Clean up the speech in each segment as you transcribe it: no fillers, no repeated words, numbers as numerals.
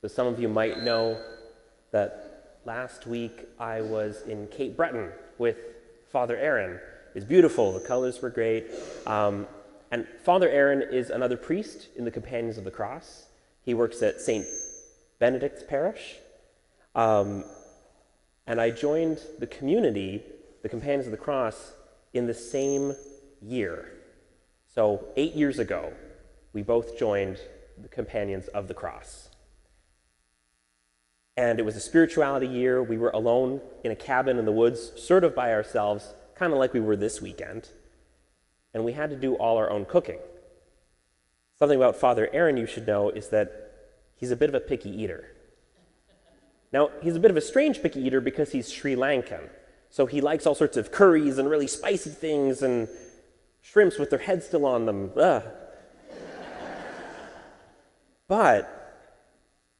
So some of you might know that last week I was in Cape Breton with Father Aaron. It was beautiful, the colors were great. And Father Aaron is another priest in the Companions of the Cross. He works at St. Benedict's Parish. And I joined the community, the Companions of the Cross, in the same year. So 8 years ago, we both joined the Companions of the Cross. And it was a spirituality year. We were alone in a cabin in the woods, sort of by ourselves, kind of like we were this weekend. And we had to do all our own cooking. Something about Father Aaron you should know is that he's a bit of a picky eater. Now, he's a bit of a strange picky eater because he's Sri Lankan. So he likes all sorts of curries and really spicy things and shrimps with their heads still on them. Ugh. But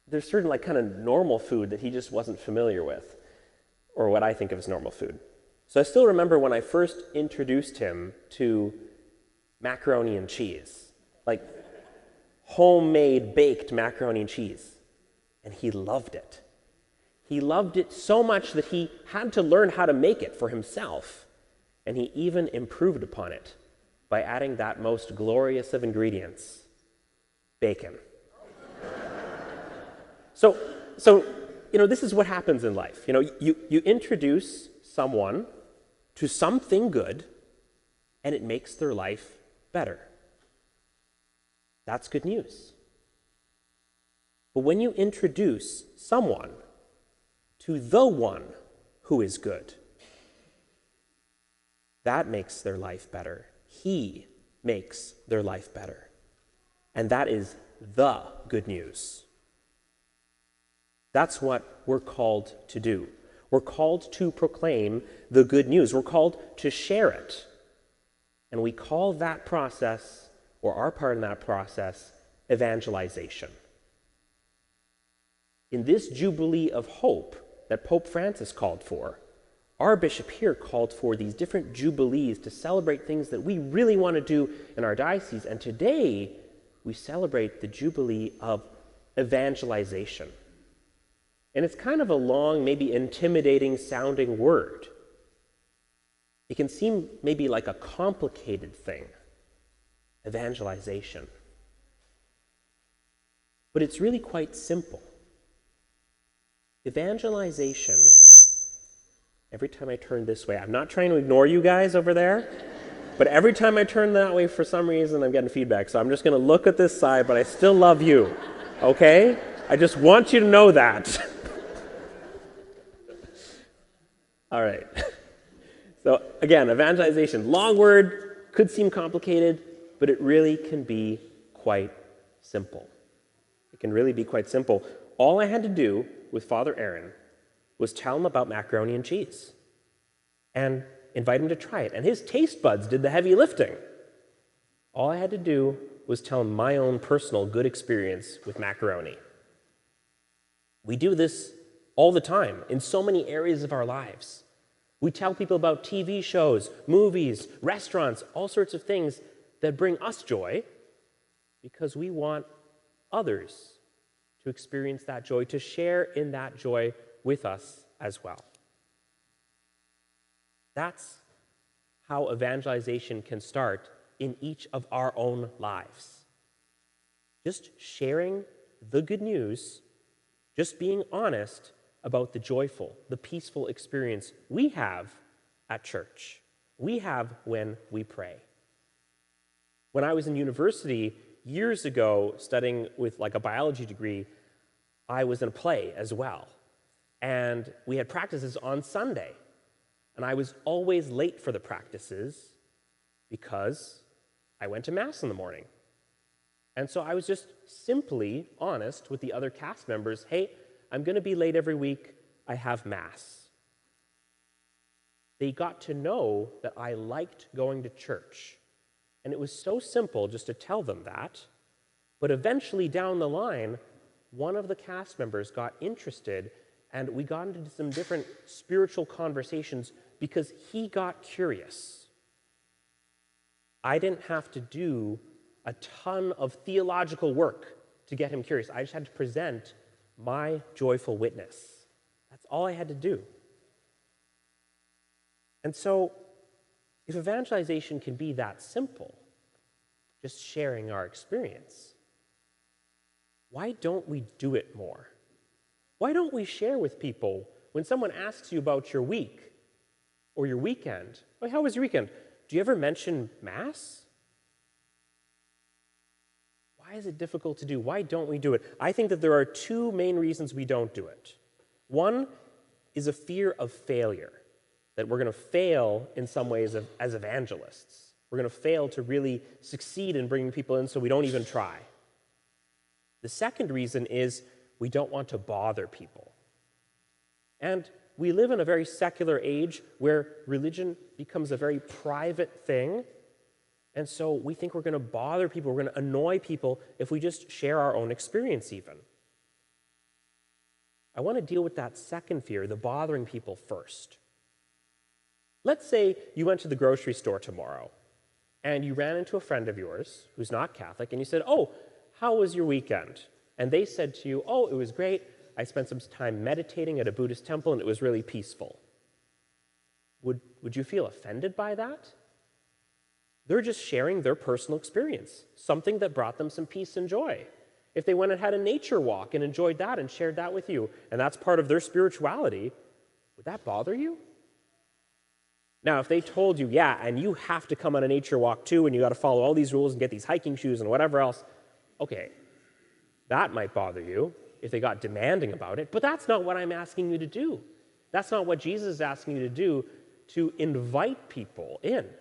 there's certain kind of normal food that he just wasn't familiar with, or what I think of as normal food. So I still remember when I first introduced him to macaroni and cheese, like homemade baked macaroni and cheese, and he loved it. He loved it so much that he had to learn how to make it for himself, and he even improved upon it by adding that most glorious of ingredients, bacon. So this is what happens in life. You introduce someone to something good, and it makes their life better. That's good news. But when you introduce someone to the one who is good, that makes their life better. He makes their life better. And that is the good news. That's what we're called to do. We're called to proclaim the good news. We're called to share it. And we call that process, or our part in that process, evangelization. In this Jubilee of Hope that Pope Francis called for, our bishop here called for these different jubilees to celebrate things that we really want to do in our diocese. And today, we celebrate the Jubilee of evangelization. And it's kind of a long, maybe intimidating sounding word. It can seem maybe like a complicated thing, evangelization. But it's really quite simple. Evangelization, every time I turn this way, I'm not trying to ignore you guys over there, but every time I turn that way, for some reason, I'm getting feedback. So I'm just going to look at this side, but I still love you, okay? I just want you to know that. All right. So again, evangelization, long word, could seem complicated, but it really can be quite simple. It can really be quite simple. All I had to do with Father Aaron was tell him about macaroni and cheese and invite him to try it. And his taste buds did the heavy lifting. All I had to do was tell him my own personal good experience with macaroni. We do this all the time in so many areas of our lives. We tell people about TV shows, movies, restaurants, all sorts of things that bring us joy because we want others to experience that joy, to share in that joy with us as well. That's how evangelization can start in each of our own lives. Just sharing the good news, just being honest about the joyful, the peaceful experience we have at church, we have when we pray. When I was in university years ago studying with a biology degree, I was in a play as well. And we had practices on Sunday. And I was always late for the practices because I went to Mass in the morning. And so I was just simply honest with the other cast members, hey, I'm going to be late every week. I have Mass. They got to know that I liked going to church. And it was so simple just to tell them that. But eventually down the line, one of the cast members got interested, and we got into some different spiritual conversations because he got curious. I didn't have to do a ton of theological work to get him curious. I just had to present my joyful witness. That's all I had to do. And so, if evangelization can be that simple, just sharing our experience, why don't we do it more? Why don't we share with people when someone asks you about your week or your weekend? Oh, how was your weekend? Do you ever mention Mass? Why is it difficult to do? Why don't we do it? I think that there are two main reasons we don't do it. One is a fear of failure, that we're going to fail in some ways as evangelists. We're going to fail to really succeed in bringing people in, so we don't even try. The second reason is we don't want to bother people. And we live in a very secular age where religion becomes a very private thing, and so we think we're going to bother people, we're going to annoy people if we just share our own experience even. I want to deal with that second fear, the bothering people, first. Let's say you went to the grocery store tomorrow and you ran into a friend of yours who's not Catholic and you said, "Oh, how was your weekend?" And they said to you, "Oh, it was great. I spent some time meditating at a Buddhist temple and it was really peaceful." Would you feel offended by that? They're just sharing their personal experience, something that brought them some peace and joy. If they went and had a nature walk and enjoyed that and shared that with you, and that's part of their spirituality, would that bother you? Now, if they told you, "Yeah, and you have to come on a nature walk too, and you got to follow all these rules and get these hiking shoes and whatever else," okay, that might bother you if they got demanding about it, but that's not what I'm asking you to do. That's not what Jesus is asking you to do, to invite people in.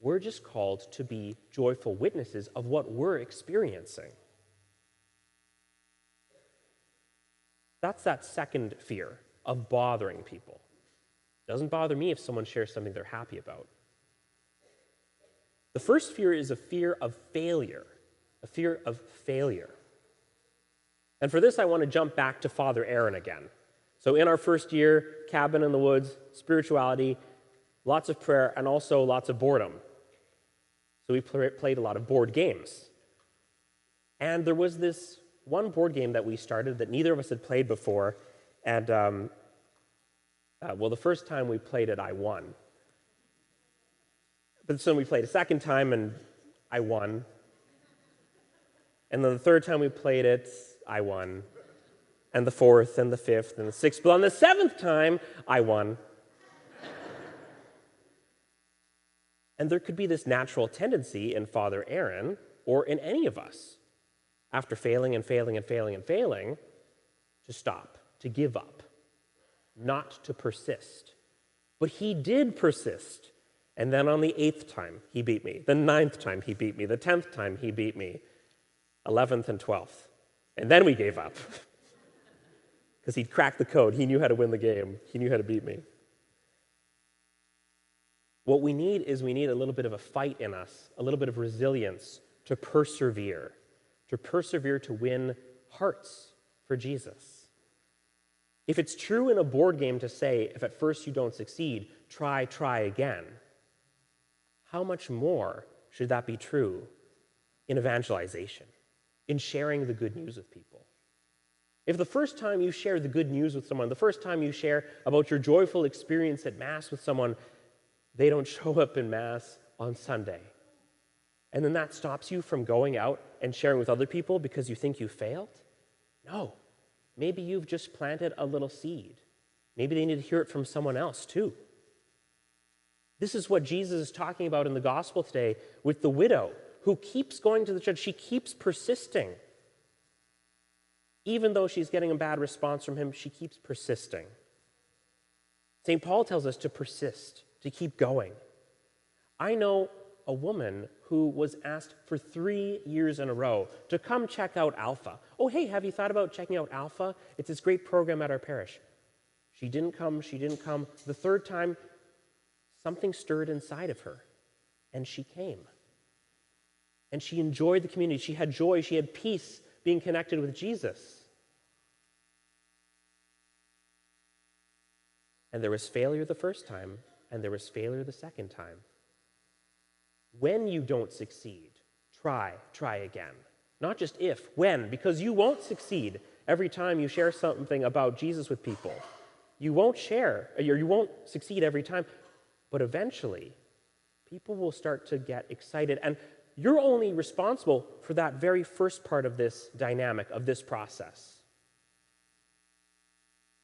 We're just called to be joyful witnesses of what we're experiencing. That's that second fear of bothering people. It doesn't bother me if someone shares something they're happy about. The first fear is a fear of failure, a fear of failure. And for this, I want to jump back to Father Aaron again. So in our first year, cabin in the woods, spirituality, lots of prayer, and also lots of boredom. So we played a lot of board games. And there was this one board game that we started that neither of us had played before. And, the first time we played it, I won. But then we played a second time, and I won. And then the third time we played it, I won. And the fourth, and the fifth, and the sixth. But on the seventh time, I won. And there could be this natural tendency in Father Aaron, or in any of us, after failing and failing and failing and failing, to stop, to give up, not to persist. But he did persist. And then on the 8th time, he beat me. The 9th time, he beat me. The 10th time, he beat me. 11th and 12th. And then we gave up. Because he'd cracked the code. He knew how to win the game. He knew how to beat me. What we need is a little bit of a fight in us, a little bit of resilience to persevere to win hearts for Jesus. If it's true in a board game to say, if at first you don't succeed, try again, how much more should that be true in evangelization, in sharing the good news with people? If the first time you share the good news with someone, the first time you share about your joyful experience at Mass with someone, they don't show up in Mass on Sunday, and then that stops you from going out and sharing with other people because you think you failed? No. Maybe you've just planted a little seed. Maybe they need to hear it from someone else too. This is what Jesus is talking about in the gospel today with the widow who keeps going to the church. She keeps persisting. Even though she's getting a bad response from him, she keeps persisting. St. Paul tells us to persist, to keep going. I know a woman who was asked for 3 years in a row to come check out Alpha. "Oh, hey, have you thought about checking out Alpha? It's this great program at our parish." She didn't come. The third time, something stirred inside of her, and she came. And she enjoyed the community. She had joy. She had peace being connected with Jesus. And there was failure the first time, and there was failure the second time. When you don't succeed, try again. Not just if, when, because you won't succeed. every time you share something about Jesus with people. You won't share, or you won't succeed every time, but eventually, people will start to get excited, and you're only responsible for that very first part of this dynamic, of this process.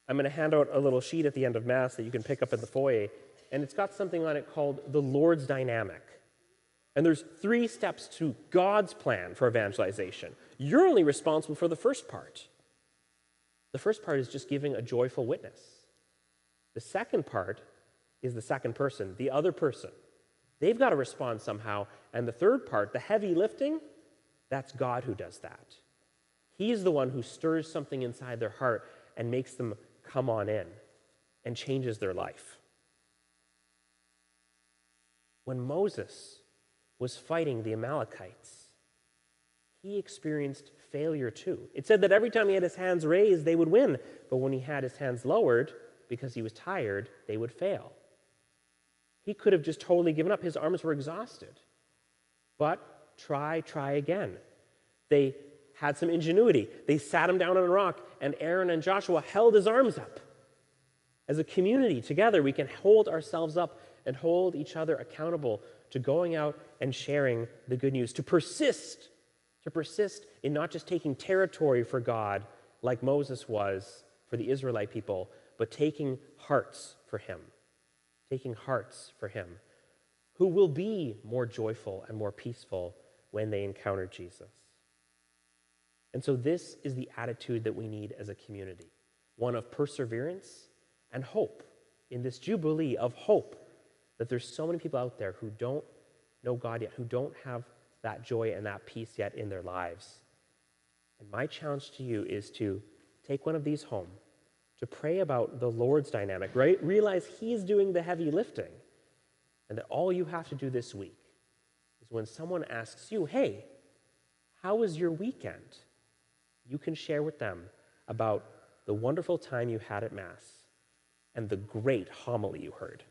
I'm going to hand out a little sheet at the end of Mass that you can pick up in the foyer, and it's got something on it called the Lord's dynamic. And there's 3 steps to God's plan for evangelization. You're only responsible for the first part. The first part is just giving a joyful witness. The second part is the second person, the other person. They've got to respond somehow. And the third part, the heavy lifting, that's God who does that. He's the one who stirs something inside their heart and makes them come on in and changes their life. When Moses was fighting the Amalekites, he experienced failure too. It said that every time he had his hands raised, they would win. But when he had his hands lowered, because he was tired, they would fail. He could have just totally given up. His arms were exhausted. But try again. They had some ingenuity. They sat him down on a rock, and Aaron and Joshua held his arms up. As a community, together, we can hold ourselves up and hold each other accountable to going out and sharing the good news, to persist in not just taking territory for God like Moses was for the Israelite people, but taking hearts for him, who will be more joyful and more peaceful when they encounter Jesus. And so this is the attitude that we need as a community, one of perseverance and hope, in this jubilee of hope, that there's so many people out there who don't know God yet, who don't have that joy and that peace yet in their lives. And my challenge to you is to take one of these home, to pray about the Lord's dynamic, right? Realize he's doing the heavy lifting, and that all you have to do this week is when someone asks you, hey, how was your weekend? You can share with them about the wonderful time you had at Mass and the great homily you heard.